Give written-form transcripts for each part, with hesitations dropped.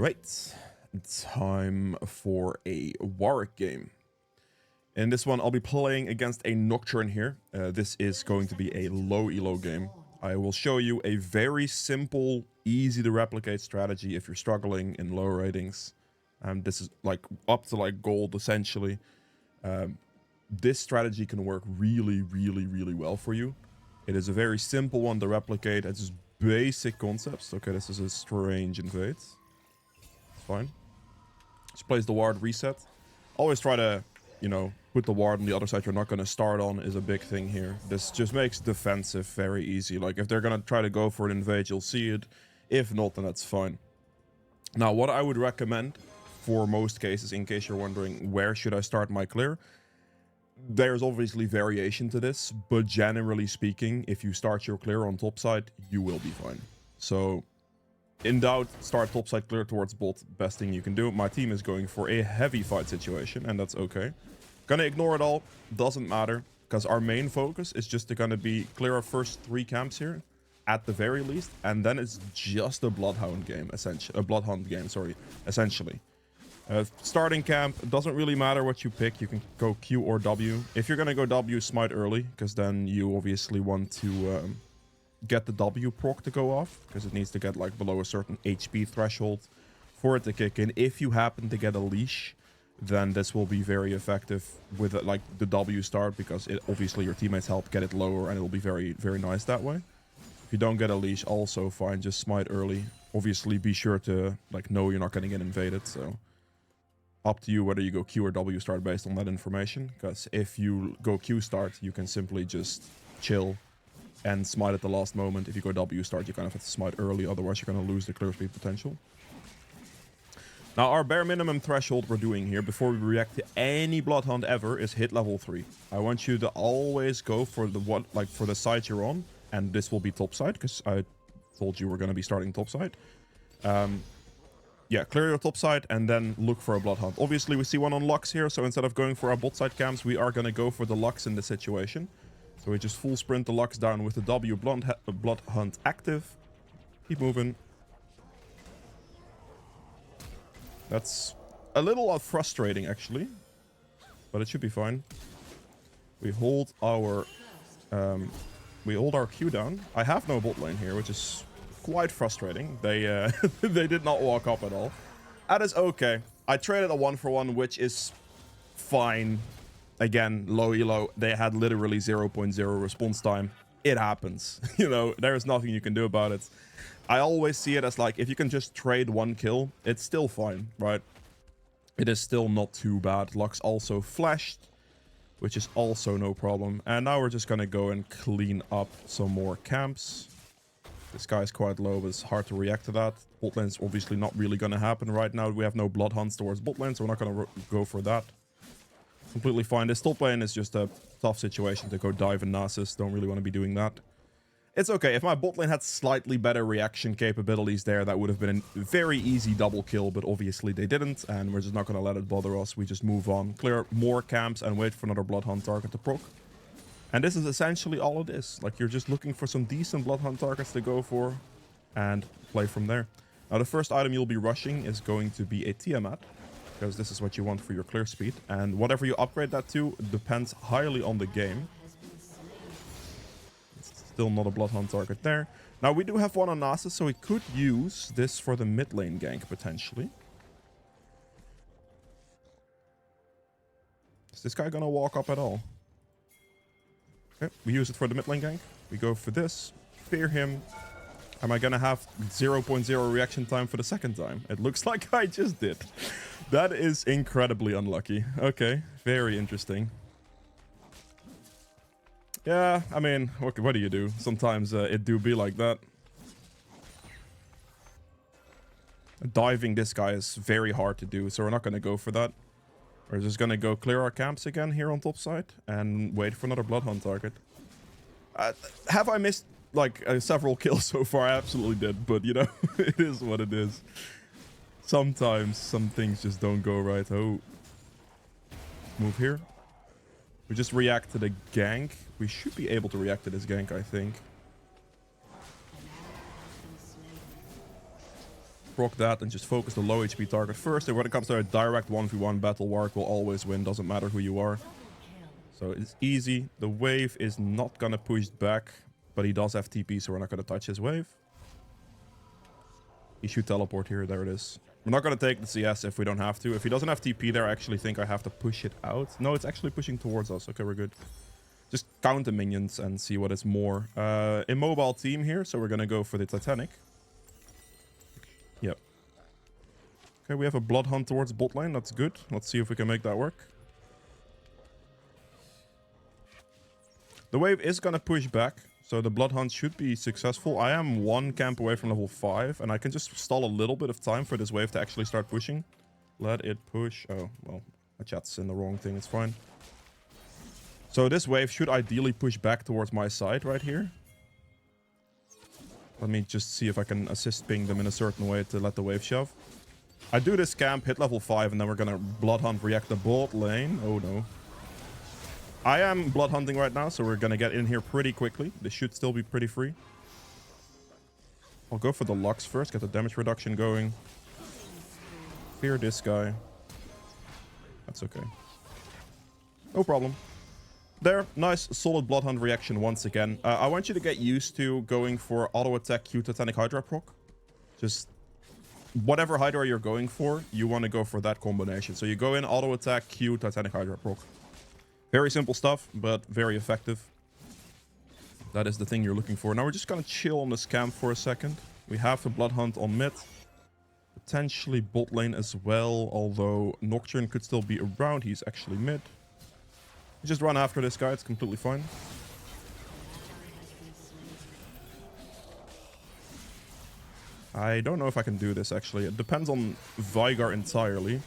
Alright, time for a Warwick game. In this one, I'll be playing against a Nocturne here. This is going to be a low ELO game. I will show you a very simple, easy to replicate strategy if you're struggling in low ratings. This is like up to like gold essentially. This strategy can work really well for you. It is a very simple one to replicate. It's just basic concepts. Okay, this is a strange invade. It's fine. Just place the ward, reset. Always try to, you know, put the ward on the other side you're not going to start on is a big thing here. This just makes defensive very easy. Like, if they're going to try to go for an invade, you'll see it. If not, then that's fine. Now, what I would recommend for most cases, in case you're wondering where should I start my clear, there's obviously variation to this, but generally speaking, if you start your clear on top side, you will be fine. So, in doubt, start top side clear towards bot. Best thing you can do. My team is going for a heavy fight situation, and that's okay. Gonna ignore it all. Doesn't matter, because our main focus is just to gonna be clear our first 3 camps here, at the very least, and then it's just a Bloodhound game, essentially. A Bloodhound game, sorry, essentially. Starting camp, doesn't really matter what you pick. You can go Q or W. If you're gonna go W, smite early, because then you obviously want to get the W proc to go off, because it needs to get like below a certain HP threshold for it to kick in. If you happen to get a leash, then this will be very effective with like the W start, because it obviously your teammates help get it lower, and it'll be very nice that way. If you don't get a leash, also fine, just smite early. Obviously be sure to like know you're not gonna get invaded, so up to you whether you go Q or W start based on that information, because if you go Q start, you can simply just chill and smite at the last moment. If you go W start, you kind of have to smite early, otherwise you're going to lose the clear speed potential. Now, our bare minimum threshold we're doing here before we react to any Bloodhound ever is hit level 3. I want you to always go for the for the side you're on, and this will be top side, because I told you we're going to be starting top side. Yeah, clear your top side and then look for a Bloodhound. Obviously, we see one on Lux here, so instead of going for our bot side camps, we are going to go for the Lux in this situation. So we just full sprint the Lux down with the W Bloodhound active. Keep moving. That's a little frustrating, actually, but it should be fine. We hold our Q down. I have no bot lane here, which is quite frustrating. They they did not walk up at all. That is okay. I traded a 1-for-1, which is fine. Again, low elo. They had literally 0.0 response time. It happens. You know, there is nothing you can do about it. I always see it as like, if you can just trade 1 kill, it's still fine, right? It is still not too bad. Lux also flashed, which is also no problem. And now we're just gonna go and clean up some more camps. This guy is quite low, but it's hard to react to that. Bot lane is obviously not really going to happen right now. We have no Bloodhounds towards bot lane, so we're not going to go for that. Completely fine. This top lane is just a tough situation to go dive and Nasus. Don't really want to be doing that. It's okay. If my bot lane had slightly better reaction capabilities there, that would have been a very easy double kill, but obviously they didn't, and we're just not going to let it bother us. We just move on, clear more camps, and wait for another Bloodhound target to proc. And this is essentially all it is. Like, you're just looking for some decent Bloodhound targets to go for and play from there. Now, the first item you'll be rushing is going to be a Tiamat, because this is what you want for your clear speed. And whatever you upgrade that to depends highly on the game. It's still not a Bloodhound target there. Now, we do have one on Nasus, so we could use this for the mid lane gank, potentially. Is this guy gonna walk up at all? Okay, we use it for the mid lane gank. We go for this. Fear him. Am I gonna have 0.0 reaction time for the second time? It looks like I just did. That is incredibly unlucky. Okay, very interesting. Yeah, I mean, what do you do? Sometimes it do be like that. Diving this guy is very hard to do, so we're not gonna go for that. We're just gonna go clear our camps again here on top side and wait for another Bloodhound target. Have I missed like several kills so far? I absolutely did, but you know, it is what it is. Sometimes some things just don't go right. Oh, move here. We just react to the gank. We should be able to react to this gank, I think. proc that and just focus the low HP target first. And when it comes to a direct 1v1 battle, Warwick will always win. Doesn't matter who you are. So it's easy. The wave is not gonna push back, but he does have TP, so we're not gonna touch his wave. He should teleport here. There it is. We're not gonna take the CS if we don't have to. If he doesn't have TP there, I actually think I have to push it out. No, it's actually pushing towards us. Okay, we're good. Just count the minions and see what is more. Immobile team here, so we're gonna go for the Titanic. Yep. Okay, we have a blood hunt towards bot lane. That's good. Let's see if we can make that work. The wave is gonna push back, so the blood hunt should be successful. I am 1 camp away from level 5, and I can just stall a little bit of time for this wave to actually start pushing. Let it push. Oh, well, my chat's in the wrong thing. It's fine. So this wave should ideally push back towards my side right here. Let me just see if I can assist ping them in a certain way to let the wave shove. I do this camp, hit level 5, and then we're gonna blood hunt react the bot lane. Oh no. I am blood hunting right now, so we're gonna get in here pretty quickly. This should still be pretty free. I'll go for the Lux first, get the damage reduction going. Fear this guy. That's okay. No problem. There, nice solid blood hunt reaction once again. I want you to get used to going for auto attack Q Titanic Hydra proc. Just whatever Hydra you're going for, you want to go for that combination. So you go in auto attack Q Titanic Hydra proc. Very simple stuff, but very effective. That is the thing you're looking for. Now we're just gonna chill on this camp for a second. We have the blood hunt on mid. Potentially bot lane as well, although Nocturne could still be around. He's actually mid. Just run after this guy, it's completely fine. I don't know if I can do this actually. It depends on Veigar entirely.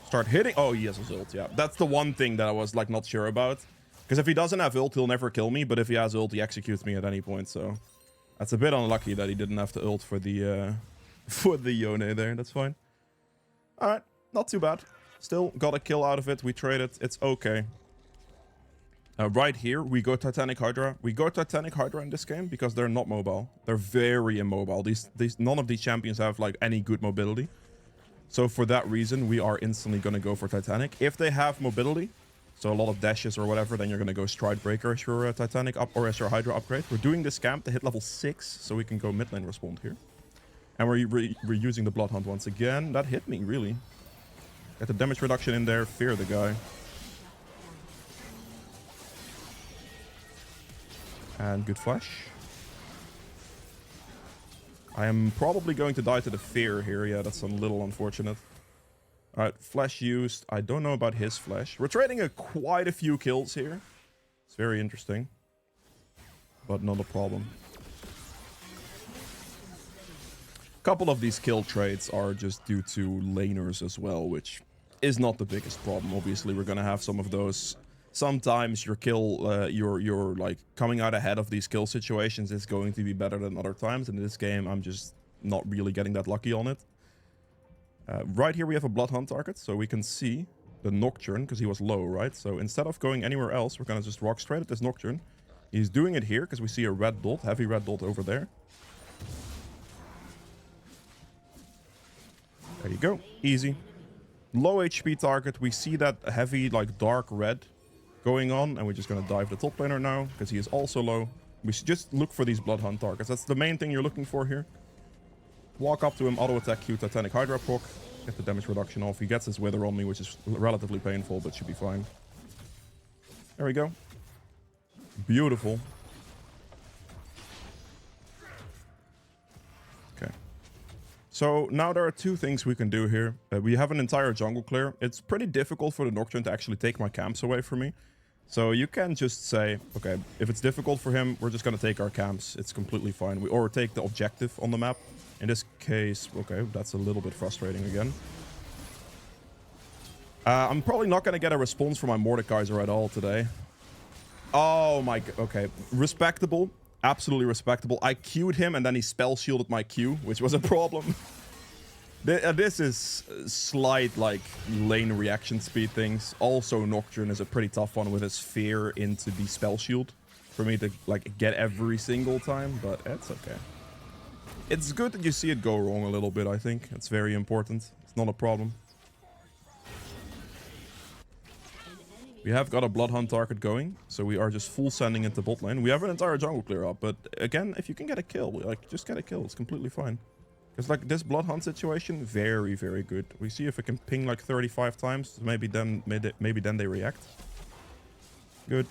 Start hitting. Oh, he has his ult. Yeah, that's the one thing that I was like not sure about. Because if he doesn't have ult, he'll never kill me. But if he has ult, he executes me at any point. So that's a bit unlucky that he didn't have the ult for the Yone there. That's fine. All right, not too bad. Still got a kill out of it. We traded. It's okay. Right here, we go Titanic Hydra. We go Titanic Hydra in this game because they're not mobile. They're very immobile. None of these champions have like any good mobility. So for that reason, we are instantly going to go for Titanic. If they have mobility, so a lot of dashes or whatever, then you're going to go Stride Breaker as your Titanic up or as your Hydra upgrade. We're doing this camp to hit level 6, so we can go mid lane respond here. And we're using the Blood Hunt once again. That hit me, really. Get the damage reduction in there. Fear the guy. And good flash. I am probably going to die to the fear here. Yeah, that's a little unfortunate. All right, flash used. I don't know about his flash. We're trading quite a few kills here. It's very interesting. But not a problem. A couple of these kill trades are just due to laners as well, which is not the biggest problem. Obviously, we're going to have some of those. Sometimes your kill, you're like coming out ahead of these kill situations is going to be better than other times. And in this game, I'm just not really getting that lucky on it. Right here, we have a Blood Hunt target, so we can see the Nocturne because he was low, right? So instead of going anywhere else, we're going to just walk straight at this Nocturne. He's doing it here because we see a red dot, heavy red dot over there. There you go. Easy. Low HP target. We see that heavy, like dark red going on, and we're just going to dive the top laner now because he is also low. We should just look for these Blood Hunt targets. That's the main thing you're looking for here. Walk up to him, auto attack Q Titanic Hydra proc, get the damage reduction off. He gets his wither on me, which is relatively painful, but should be fine. There we go. Beautiful. Okay. So now there are two things we can do here. We have an entire jungle clear. It's pretty difficult for the Nocturne to actually take my camps away from me. So you can just say, okay, if it's difficult for him, we're just going to take our camps. It's completely fine. Or take the objective on the map. In this case, okay, that's a little bit frustrating again. I'm probably not going to get a response from my Mordekaiser at all today. Oh my, okay. Respectable. Absolutely respectable. I Q'd him and then he spell shielded my Q, which was a problem. This is slight, like, lane reaction speed things. Also, Nocturne is a pretty tough one with his fear into the spell shield for me to, like, get every single time, but it's okay. It's good that you see it go wrong a little bit, I think. It's very important. It's not a problem. We have got a Bloodhound target going, so we are just full sending into bot lane. We have an entire jungle clear up, but again, if you can get a kill, like, just get a kill. It's completely fine. Because, like, this Bloodhound situation, very, very good. We see if we can ping, like, 35 times. Maybe then they react. Good.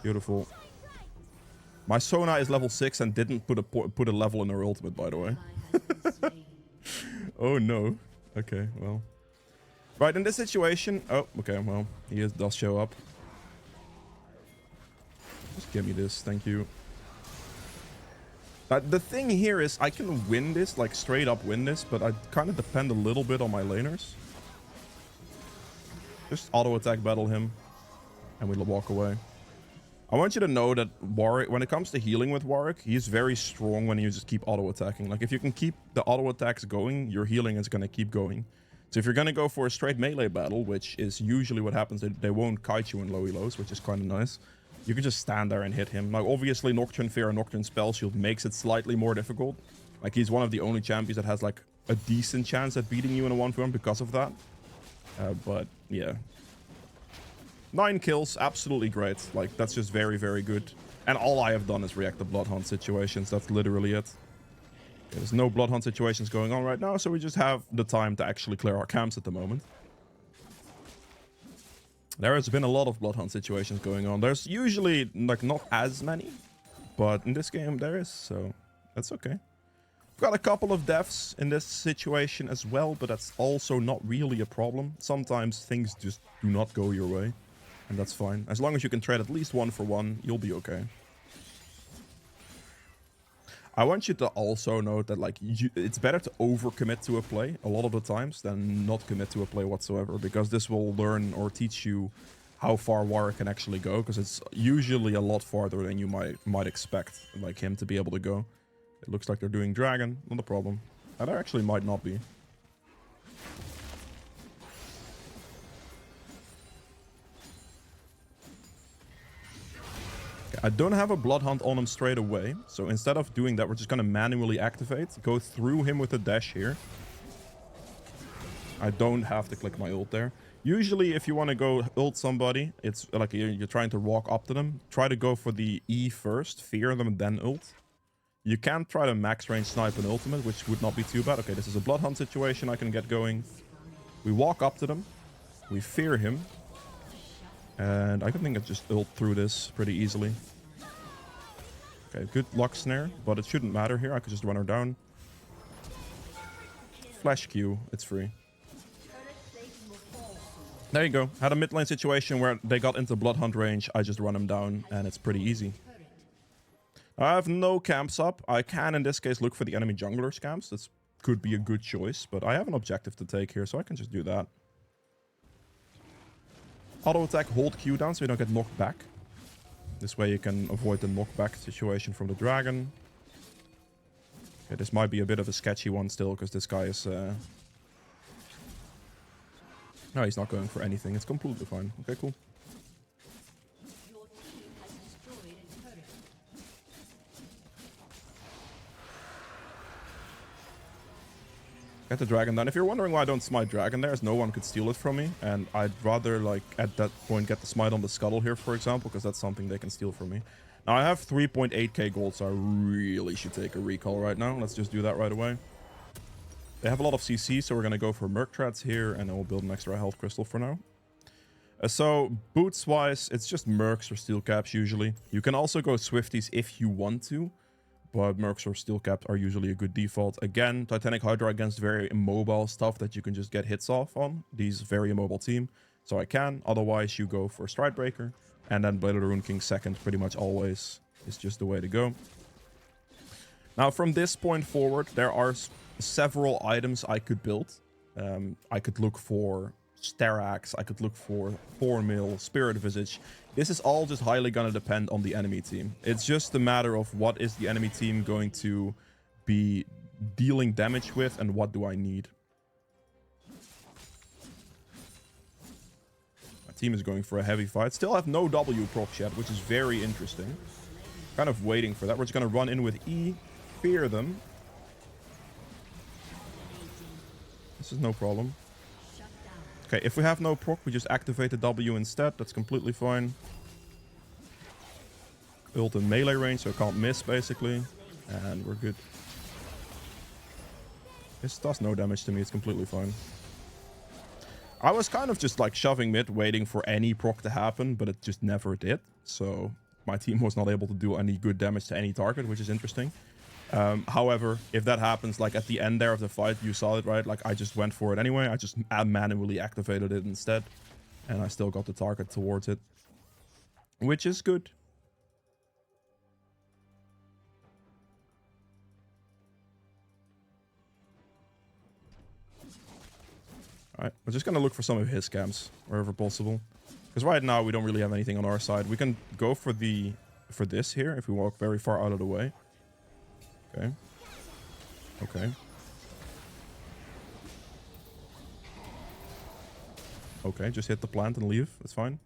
Beautiful. My Sona is level 6 and didn't put a level in her ultimate, by the way. Oh, no. Okay, well. Right, in this situation... Oh, okay, well, he does show up. Just give me this, thank you. The thing here is I can win this, like straight up win this, but I kind of depend a little bit on my laners. Just auto attack battle him, and we'll walk away. I want you to know that Warwick, when it comes to healing with Warwick, he's very strong when you just keep auto attacking. Like if you can keep the auto attacks going, your healing is going to keep going. So if you're going to go for a straight melee battle, which is usually what happens, they won't kite you in low elos, which is kind of nice. You can just stand there and hit him. Now, obviously, Nocturne Fear and Nocturne Spell Shield makes it slightly more difficult. Like, he's one of the only champions that has, like, a decent chance at beating you in a 1v1 because of that. But, yeah. 9 kills, absolutely great. Like, that's just very, very good. And all I have done is react to Bloodhound situations. That's literally it. There's no Bloodhound situations going on right now, so we just have the time to actually clear our camps at the moment. There has been a lot of Bloodhound situations going on. There's usually, like, not as many, but in this game there is, so that's okay. We've got a couple of deaths in this situation as well, but that's also not really a problem. Sometimes things just do not go your way, and that's fine. As long as you can trade at least 1 for 1, you'll be okay. I want you to also note that, like, it's better to overcommit to a play a lot of the times than not commit to a play whatsoever, because this will learn or teach you how far Warwick can actually go, because it's usually a lot farther than you might expect, like, him to be able to go. It looks like they're doing Dragon, not a problem. And there actually might not be. I don't have a Bloodhound on him straight away, so instead of doing that, we're just gonna manually activate, go through him with a dash here. I don't have to click my ult there. Usually, if you want to go ult somebody, it's like you're trying to walk up to them. Try to go for the E first, fear them, and then ult. You can try to max range snipe an ultimate, which would not be too bad. Okay, this is a Bloodhound situation I can get going. We walk up to them. We fear him. And I think I just ult through this pretty easily. Okay, good luck snare, but it shouldn't matter here. I could just run her down. Flash Q, it's free. There you go. Had a mid lane situation where they got into Bloodhound range. I just run them down, and it's pretty easy. I have no camps up. I can, in this case, look for the enemy jungler's camps. That could be a good choice, but I have an objective to take here, so I can just do that. Auto attack, hold Q down so you don't get knocked back. This way you can avoid the knockback situation from the dragon. Okay, this might be a bit of a sketchy one still, because this guy is... No, he's not going for anything. It's completely fine. Okay, cool. Get the dragon down. If you're wondering why I don't smite dragon there, is no one could steal it from me. And I'd rather, like, at that point get the smite on the scuttle here, for example, because that's something they can steal from me. Now, I have 3.8k gold, so I really should take a recall right now. Let's just do that right away. They have a lot of CC, so we're going to go for Merc Trats here, and then we'll build an extra health crystal for now. So, boots-wise, it's just Mercs or Steel Caps usually. You can also go Swifties if you want to, but Mercs or Steel Caps are usually a good default. Again, Titanic Hydra against very immobile stuff that you can just get hits off on. These very immobile team, so I can. Otherwise, you go for Stridebreaker, and then Blade of the Rune King second, pretty much always, is just the way to go. Now, from this point forward, there are several items I could build. I could look for Sterax, I could look for Thornmill, Spirit Visage. This is all just highly gonna depend on the enemy team. It's just a matter of what is the enemy team going to be dealing damage with, and what do I need. My team is going for a heavy fight. Still have no W proc yet, which is very interesting. Kind of waiting for that. We're just gonna run in with E. fear them. This is no problem. Okay, if we have no proc, we just activate the W instead. That's completely fine. Ult in melee range, so I can't miss, basically. And we're good. This does no damage to me. It's completely fine. I was kind of just like shoving mid, waiting for any proc to happen, but it just never did. So my team was not able to do any good damage to any target, which is interesting. However, if that happens, like at the end there of the fight, you saw it, right? Like I just went for it anyway. I just manually activated it instead. And I still got the target towards it, which is good. Alright, we're just going to look for some of his camps wherever possible. Because right now we don't really have anything on our side. We can go for this here if we walk very far out of the way. Okay. Okay. Okay, just hit the plant and leave. That's fine.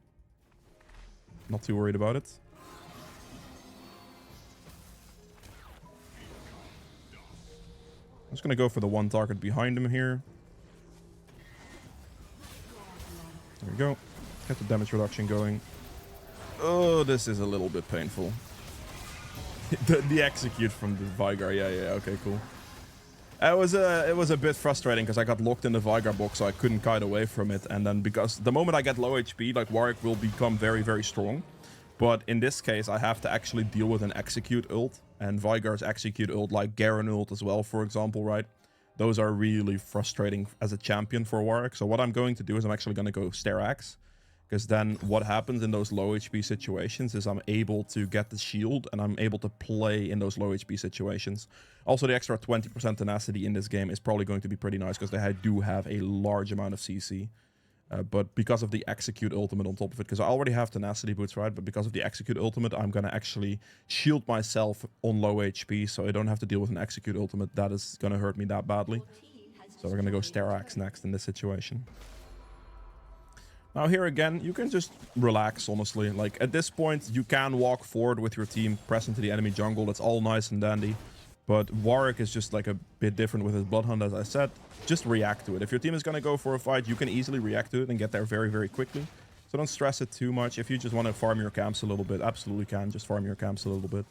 Not too worried about it. I'm just gonna go for the one target behind him here. There we go. Get the damage reduction going. Oh, this is a little bit painful. the execute from the Vigar. Yeah, okay, cool. It was a bit frustrating because I got locked in the Vigar box, so I couldn't kite away from it. And then because the moment I get low HP, like Warwick will become very, very strong. But in this case, I have to actually deal with an execute ult. And Vigar's execute ult, like Garen ult as well, for example, right? Those are really frustrating as a champion for Warwick. So what I'm going to do is I'm actually going to go Sterax. Because then what happens in those low HP situations is I'm able to get the shield and I'm able to play in those low HP situations. Also, the extra 20% tenacity in this game is probably going to be pretty nice because they do have a large amount of CC. But because of the execute ultimate on top of it, because I already have tenacity boots, right? But because of the execute ultimate, I'm going to actually shield myself on low HP so I don't have to deal with an execute ultimate. That is going to hurt me that badly. So we're going to go Sterax next in this situation. Now here again, you can just relax, honestly. Like, at this point, you can walk forward with your team, press into the enemy jungle. That's all nice and dandy. But Warwick is just, like, a bit different with his Bloodhound, as I said. Just react to it. If your team is going to go for a fight, you can easily react to it and get there very, very quickly. So don't stress it too much. If you just want to farm your camps a little bit, absolutely can. Just farm your camps a little bit.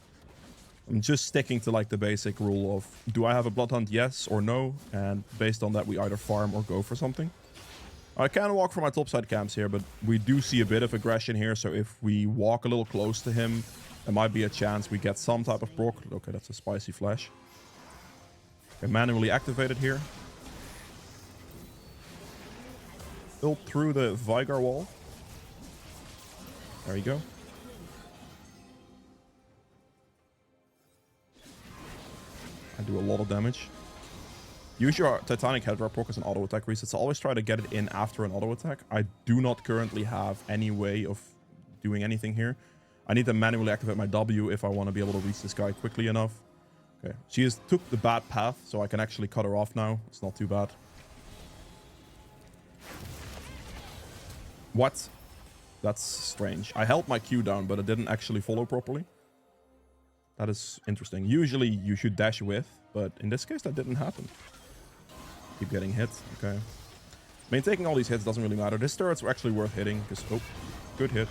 I'm just sticking to, like, the basic rule of, do I have a Bloodhound, yes or no? And based on that, we either farm or go for something. I can walk for my topside camps here, but we do see a bit of aggression here. So if we walk a little close to him, there might be a chance we get some type of proc. Okay, that's a spicy flash. Okay, manually activated here. Ult through the Vigar wall. There you go. I do a lot of damage. Use your Titanic Head Wrap proc as an auto attack reset. So always try to get it in after an auto attack. I do not currently have any way of doing anything here. I need to manually activate my W if I want to be able to reach this guy quickly enough. Okay, she took the bad path, so I can actually cut her off now. It's not too bad. What? That's strange. I held my Q down, but it didn't actually follow properly. That is interesting. Usually you should dash with, but in this case that didn't happen. Keep getting hit. Okay. I mean, taking all these hits doesn't really matter. This turret's actually worth hitting because, oh, good hit.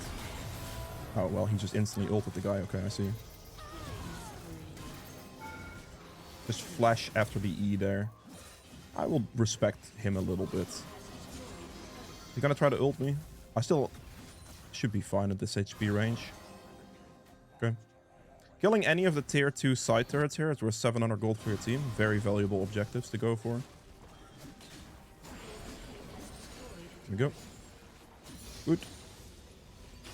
Oh, well, he just instantly ulted the guy. Okay, I see. Just flash after the E there. I will respect him a little bit. He's gonna try to ult me. I still should be fine at this HP range. Okay. Killing any of the tier 2 side turrets here is worth 700 gold for your team. Very valuable objectives to go for. There we go. Good.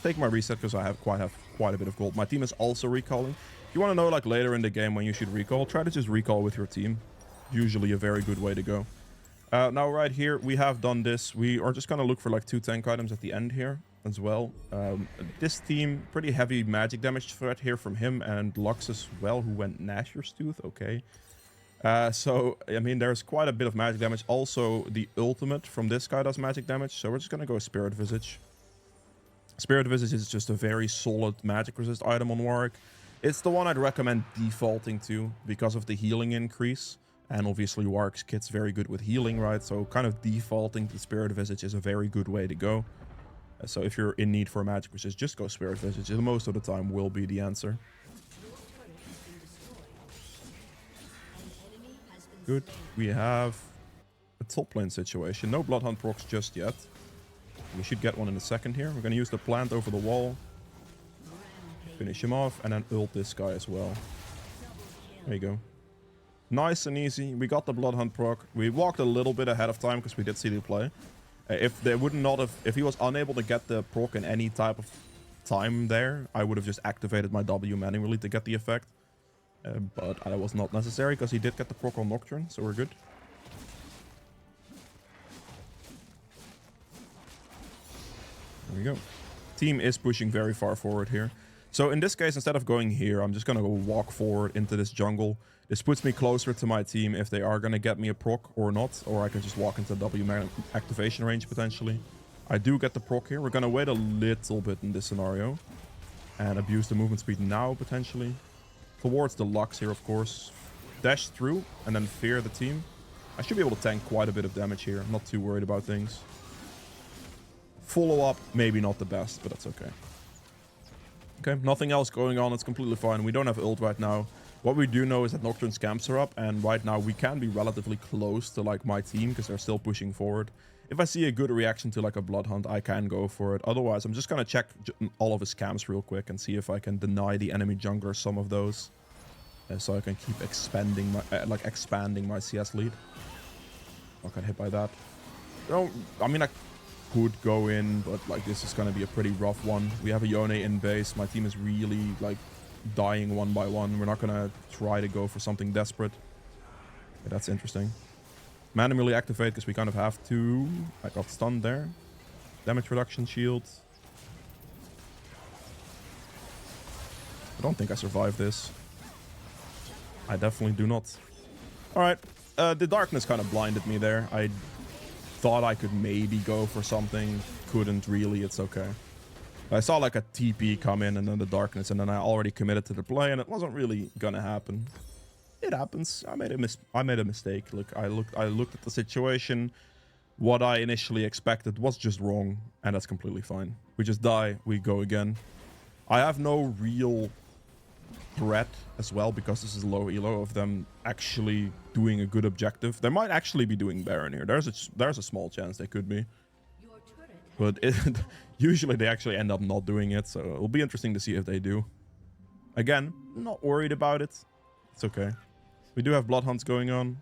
Take my reset because I have quite a bit of gold. My team is also recalling. If you want to know, like, later in the game when you should recall, try to just recall with your team. Usually a very good way to go. Now right here, we have done this. We are just going to look for like 2 tank items at the end here as well. This team, pretty heavy magic damage threat here from him and Lux as well, who went Nashor's Tooth. Okay. So, I mean, there's quite a bit of magic damage. Also, the ultimate from this guy does magic damage. So we're just going to go Spirit Visage. Spirit Visage is just a very solid magic resist item on Warwick. It's the one I'd recommend defaulting to because of the healing increase. And obviously Warwick's kit's very good with healing, right? So kind of defaulting to Spirit Visage is a very good way to go. So if you're in need for a magic resist, just go Spirit Visage. Most of the time will be the answer. Good. We have a top lane situation. No Bloodhunt procs just yet. We should get one in a second here. We're going to use the plant over the wall. Finish him off and then ult this guy as well. There you go. Nice and easy. We got the Bloodhunt proc. We walked a little bit ahead of time because we did see the play. If he was unable to get the proc in any type of time there, I would have just activated my W manually to get the effect. But that was not necessary because he did get the proc on Nocturne, so we're good. There we go. Team is pushing very far forward here. So in this case, instead of going here, I'm just going to go walk forward into this jungle. This puts me closer to my team if they are going to get me a proc or not. Or I can just walk into W activation range potentially. I do get the proc here. We're going to wait a little bit in this scenario. And abuse the movement speed now potentially. Towards the Lux here, of course. Dash through and then fear the team. I should be able to tank quite a bit of damage here. I'm not too worried about things. Follow up, maybe not the best, but that's okay. Okay, nothing else going on. It's completely fine. We don't have ult right now. What we do know is that Nocturne's camps are up, and right now we can be relatively close to like my team because they're still pushing forward. If I see a good reaction to like a Bloodhunt, I can go for it. Otherwise, I'm just gonna check all of his camps real quick and see if I can deny the enemy jungler some of those, so I can keep expanding my CS lead. Not got hit by that. No, I mean I could go in, but like this is gonna be a pretty rough one. We have a Yone in base. My team is really like dying one by one. We're not gonna try to go for something desperate. Okay, that's interesting. Manually activate because we kind of have to. I got stunned there. Damage reduction shield. I don't think I survived this. I definitely do not. Alright. The darkness kind of blinded me there. I thought I could maybe go for something. Couldn't really. It's okay. I saw like a TP come in and then the darkness, and then I already committed to the play, and it wasn't really gonna happen. It happens. I made a mistake. Look, I looked at the situation. What I initially expected was just wrong, and that's completely fine. We just die. We go again. I have no real threat as well because this is low elo of them actually doing a good objective. They might actually be doing Baron here. There's a small chance they could be. But usually they actually end up not doing it, so it'll be interesting to see if they do. Again, not worried about it. It's okay. We do have Bloodhunts going on.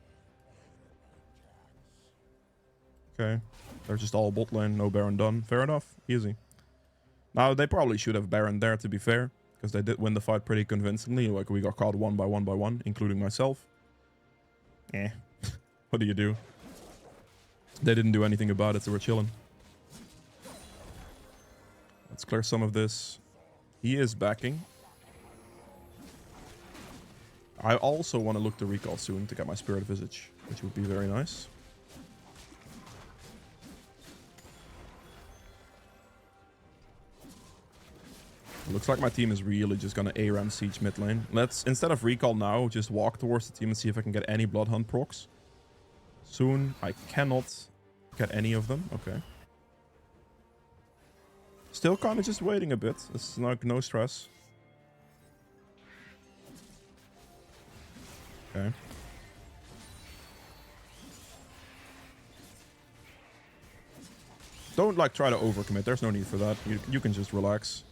Okay. They're just all bot lane, no Baron done. Fair enough. Easy. Now, they probably should have Baron there, to be fair, because they did win the fight pretty convincingly. Like, we got caught one by one, including myself. Eh. What do you do? They didn't do anything about it, so we're chilling. Let's clear some of this. He is backing. I also want to look to recall soon to get my Spirit Visage, which would be very nice. Looks like my team is really just gonna ARAM siege mid lane. Let's, instead of recall now, just walk towards the team and see if I can get any Bloodhunt procs. Soon, I cannot get any of them. Okay. Still kind of just waiting a bit. It's like no stress. Okay. Don't like try to overcommit. There's no need for that. You can just relax.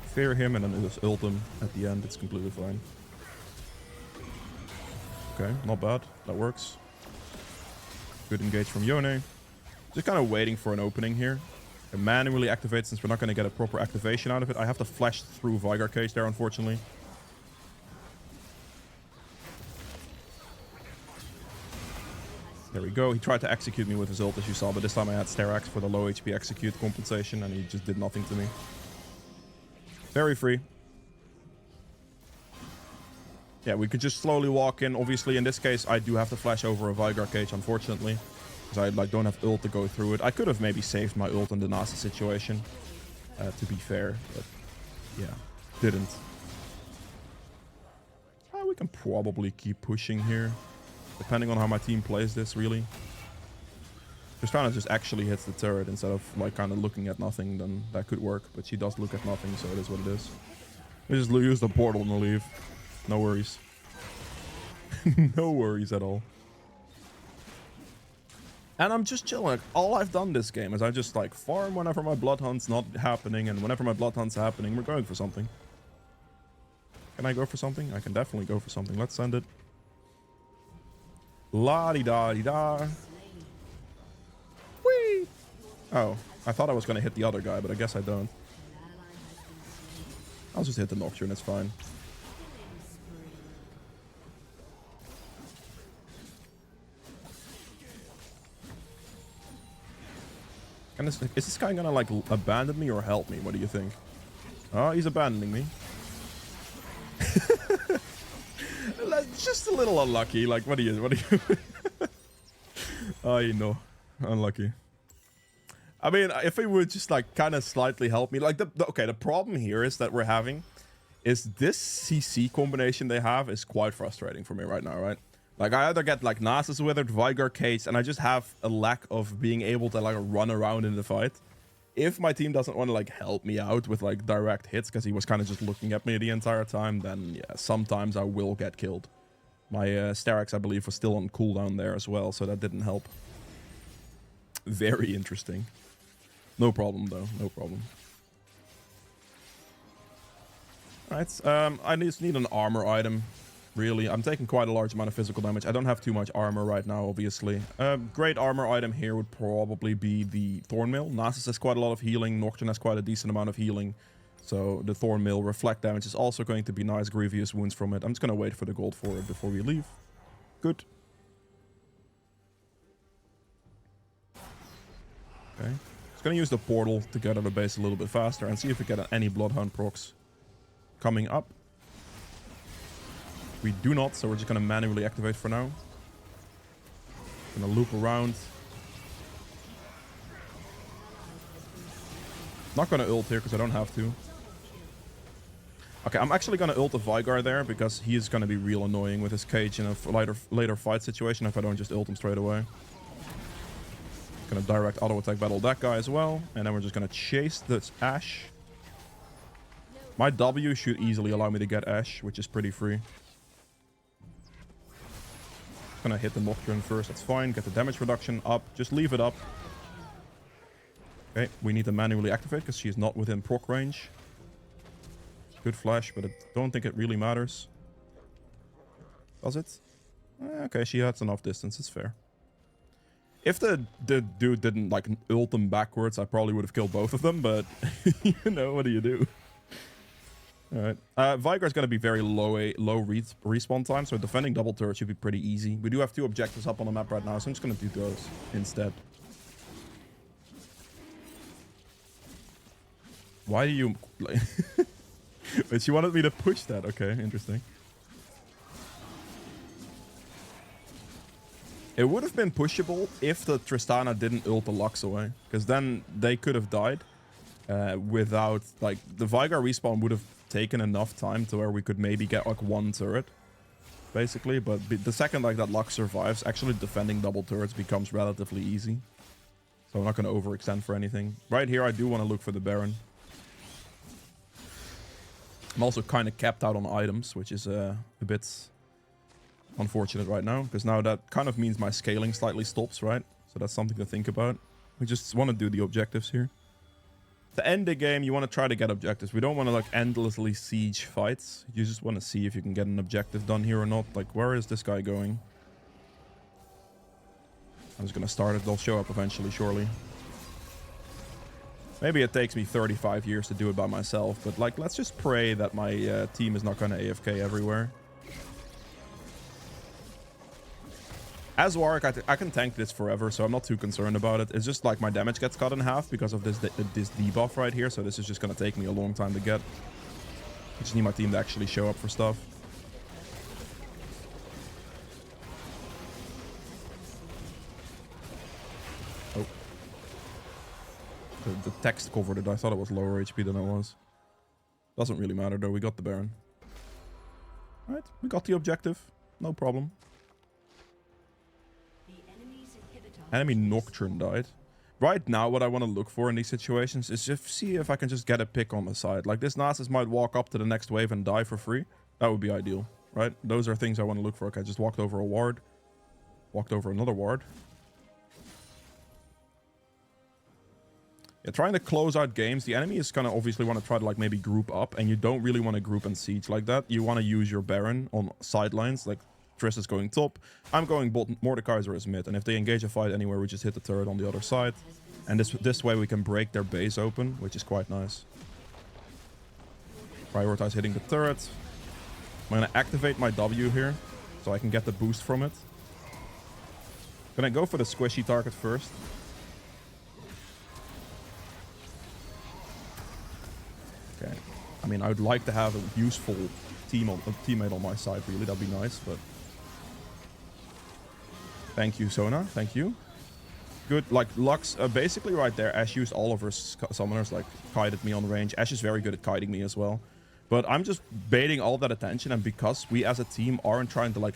Fear him and then just ult him at the end. It's completely fine. Okay, not bad. That works. Good engage from Yone. Just kind of waiting for an opening here. And manually activate since we're not going to get a proper activation out of it. I have to flash through Vigar Cage there, unfortunately. There we go. He tried to execute me with his ult, as you saw, but this time I had Sterax for the low HP execute compensation, and he just did nothing to me. Very free. Yeah, we could just slowly walk in. Obviously, in this case, I do have to flash over a Vigar Cage, unfortunately. Because I don't have ult to go through it. I could have maybe saved my ult in the Nasa situation, to be fair. But Yeah, didn't. We can probably keep pushing here, depending on how my team plays this, really. If Tristana just actually hits the turret instead of like kind of looking at nothing, then that could work. But she does look at nothing, so it is what it is. We just use the portal and leave. No worries. No worries at all. And I'm just chilling. Like, all I've done this game is I just like farm whenever my blood hunt's not happening, and whenever my blood hunt's happening, we're going for something. Can I go for something? I can definitely go for something. Let's send it. La-di-da-di-da. Whee! Oh, I thought I was going to hit the other guy, but I guess I don't. I'll just hit the Nocturne, it's fine. And is this guy gonna like abandon me or help me? What do you think? Oh, he's abandoning me. Just a little unlucky. Like, what do you? Oh, you know, unlucky. I mean, if he would just like kind of slightly help me, like okay, the problem here is that we're having is this CC combination they have is quite frustrating for me right now, right? Like, I either get like Nasus Withered, Vigor Case, and I just have a lack of being able to like run around in the fight. If my team doesn't want to like help me out with like direct hits because he was kind of just looking at me the entire time, then yeah, sometimes I will get killed. My Sterak's, I believe, was still on cooldown there as well, so that didn't help. Very interesting. No problem, though. No problem. Alright, I just need an armor item. Really, I'm taking quite a large amount of physical damage. I don't have too much armor right now, obviously. Great armor item here would probably be the Thornmail. Nasus has quite a lot of healing. Nocturne has quite a decent amount of healing. So the Thornmail reflect damage is also going to be nice. Grievous wounds from it. I'm just going to wait for the gold for it before we leave. Good. Okay. Just going to use the portal to get out of the base a little bit faster and see if we get any Bloodhound procs coming up. We do not, so we're just going to manually activate for now. Gonna loop around. Not going to ult here because I don't have to. Okay, I'm actually going to ult the Vigor there because he is going to be real annoying with his cage in a later fight situation if I don't just ult him straight away. Gonna direct auto attack battle that guy as well, and then we're just gonna chase this Ashe. My W should easily allow me to get Ashe, which is pretty free. Gonna hit the Nocturne first, that's fine. Get the damage reduction up, just leave it up. Okay, we need to manually activate because she is not within proc range. Good flash, but I don't think it really matters. Does it? Okay, she has enough distance, it's fair. If the dude didn't like ult them backwards, I probably would have killed both of them, but you know, what do you do? Alright. Vigor is going to be very low respawn time, so defending double turret should be pretty easy. We do have 2 objectives up on the map right now, so I'm just going to do those instead. Why do you... Wait, she wanted me to push that. Okay, interesting. It would have been pushable if the Tristana didn't ult the Lux away, because then they could have died without, like, the Vigor respawn would have taken enough time to where we could maybe get like 1 turret, basically. But the second like that Lux survives, actually defending double turrets becomes relatively easy. So I'm not going to overextend for anything. Right here, I do want to look for the Baron. I'm also kind of capped out on items, which is a bit unfortunate right now, because now that kind of means my scaling slightly stops, right? So that's something to think about. We just want to do the objectives here. To end the game, you want to try to get objectives. We don't want to like endlessly siege fights. You just want to see if you can get an objective done here or not. Like, where is this guy going? I'm just going to start it. They'll show up eventually, surely. Maybe it takes me 35 years to do it by myself, but like, let's just pray that my team is not going to AFK everywhere. As Warwick, I can tank this forever, so I'm not too concerned about it. It's just like my damage gets cut in half because of this debuff right here, so this is just going to take me a long time to get. I just need my team to actually show up for stuff. Oh. The text covered it. I thought it was lower HP than it was. Doesn't really matter though, we got the Baron. Alright, we got the objective. No problem. Enemy Nocturne died. Right now, what I want to look for in these situations is just see if I can just get a pick on the side. Like, this Nasus might walk up to the next wave and die for free. That would be ideal, right? Those are things I want to look for. Okay, just walked over a ward. Walked over another ward. Yeah, trying to close out games. The enemy is going to obviously want to try to, like, maybe group up. And you don't really want to group and siege like that. You want to use your Baron on sidelines, like... Triss is going top. I'm going bot. Mordekaiser is mid. And if they engage a fight anywhere, we just hit the turret on the other side. And this way we can break their base open, which is quite nice. Prioritize hitting the turret. I'm going to activate my W here, so I can get the boost from it. Gonna go for the squishy target first. Okay. I mean, I would like to have a useful teammate on my side, really. That'd be nice, but... Thank you, Sona. Thank you. Good. Like, Lux, basically right there, Ash used all of her summoners, like, kited me on range. Ash is very good at kiting me as well. But I'm just baiting all that attention, and because we as a team aren't trying to, like,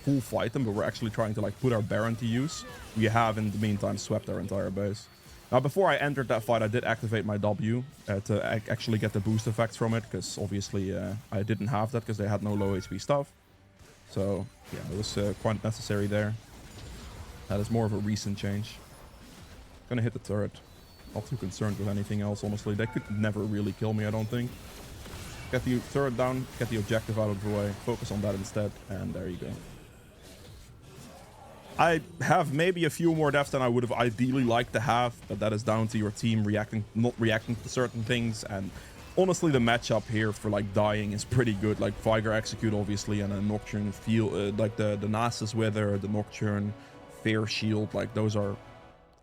full fight them, but we're actually trying to, like, put our Baron to use, we have, in the meantime, swept our entire base. Now, before I entered that fight, I did activate my W to actually get the boost effects from it, because obviously I didn't have that because they had no low HP stuff. So, yeah, it was quite necessary there. That is more of a recent change. Gonna hit the turret. Not too concerned with anything else, honestly. They could never really kill me, I don't think. Get the turret down, get the objective out of the way, focus on that instead, and there you go. I have maybe a few more deaths than I would have ideally liked to have, but that is down to your team not reacting to certain things, and honestly, the matchup here for, like, dying is pretty good. Like, Viger Execute, obviously, and a Nocturne Field, like, the Nasus Wither, the Nocturne Fair Shield, like, those are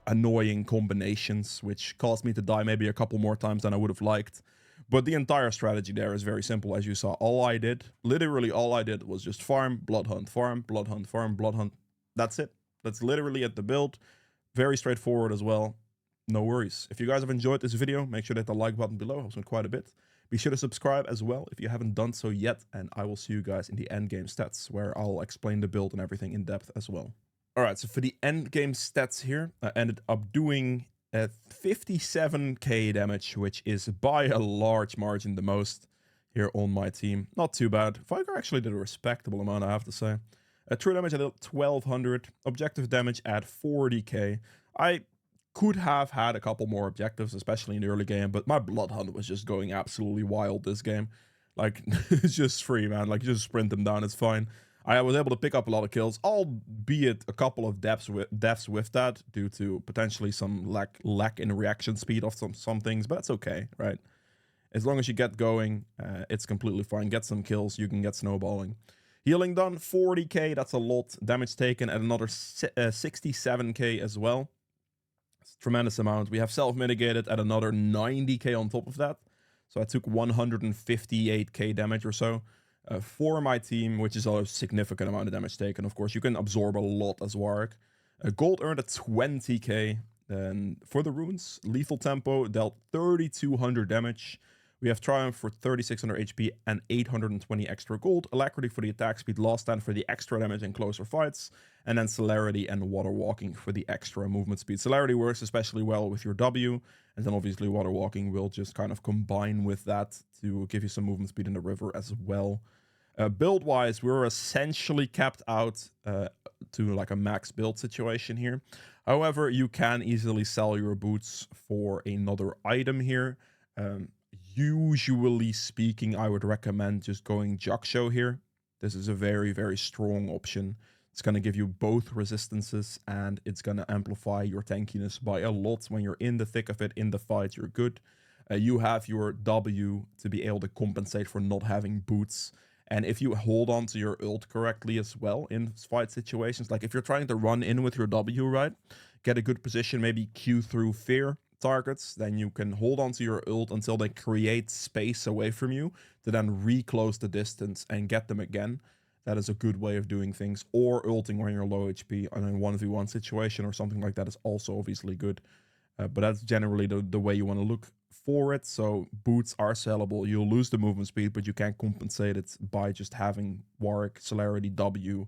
annoying combinations, which caused me to die maybe a couple more times than I would have liked. But the entire strategy there is very simple, as you saw. All I did, literally all I did, was just farm, blood hunt, farm, blood hunt, farm, blood hunt. That's it. That's literally it, the build. Very straightforward as well. No worries. If you guys have enjoyed this video, make sure to hit the like button below. It helps me quite a bit. Be sure to subscribe as well if you haven't done so yet. And I will see you guys in the endgame stats, where I'll explain the build and everything in depth as well. Alright, so for the endgame stats here, I ended up doing 57k damage, which is by a large margin the most here on my team. Not too bad. Viger actually did a respectable amount, I have to say. True damage at 1200. Objective damage at 40k. I could have had a couple more objectives, especially in the early game, but my blood hunt was just going absolutely wild this game. Like, it's just free, man. Like, you just sprint them down, it's fine. I was able to pick up a lot of kills, albeit a couple of deaths with that, due to potentially some lack in reaction speed of some things, but that's okay, right? As long as you get going, it's completely fine. Get some kills, you can get snowballing. Healing done, 40k, that's a lot. Damage taken at another 67k as well. Tremendous amount. We have self-mitigated at another 90k on top of that. So I took 158k damage or so for my team, which is a significant amount of damage taken. Of course, you can absorb a lot as Warwick. Gold earned at 20k. And for the runes, lethal tempo dealt 3200 damage. We have Triumph for 3600 HP and 820 extra gold. Alacrity for the attack speed, Last Stand for the extra damage in closer fights. And then Celerity and Water Walking for the extra movement speed. Celerity works especially well with your W. And then obviously Water Walking will just kind of combine with that to give you some movement speed in the river as well. Build-wise, we're essentially capped out to like a max build situation here. However, you can easily sell your boots for another item here. Usually speaking, I would recommend just going Jaksho here. This is a very, very strong option. It's going to give you both resistances, and it's going to amplify your tankiness by a lot. When you're in the thick of it, in the fight, you're good. You have your W to be able to compensate for not having boots. And if you hold on to your ult correctly as well in fight situations, like if you're trying to run in with your W, right, get a good position, maybe Q through fear targets, then you can hold on to your ult until they create space away from you to then reclose the distance and get them again. That is a good way of doing things. Or ulting when you're low HP in a 1v1 situation or something like that is also obviously good. But that's generally the way you want to look for it. So boots are sellable. You'll lose the movement speed, but you can compensate it by just having Warwick, Celerity, W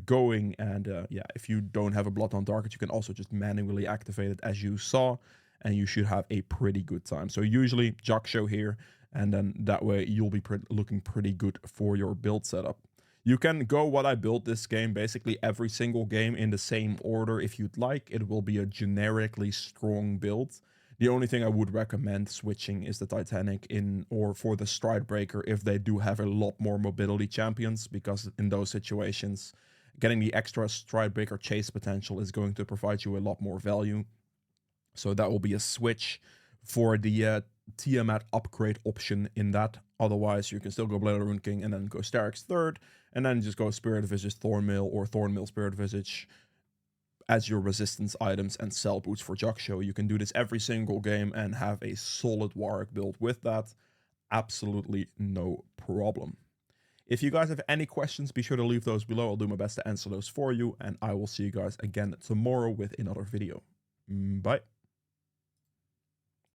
going. And yeah, if you don't have a Bloodhound target, you can also just manually activate it as you saw, and you should have a pretty good time. So usually Jaksho here, and then that way you'll be looking pretty good for your build setup. You can go what I built this game, basically every single game in the same order if you'd like. It will be a generically strong build. The only thing I would recommend switching is the Titanic or for the Stridebreaker if they do have a lot more mobility champions, because in those situations, getting the extra Stridebreaker chase potential is going to provide you a lot more value. So that will be a switch for the Tiamat upgrade option in that. Otherwise, you can still go Blade of the Rune King and then go Starix third, and then just go Spirit Visage Thornmail or Thornmail Spirit Visage as your resistance items and sell boots for Jaksho. You can do this every single game and have a solid Warwick build with that. Absolutely no problem. If you guys have any questions, be sure to leave those below. I'll do my best to answer those for you, and I will see you guys again tomorrow with another video. Bye.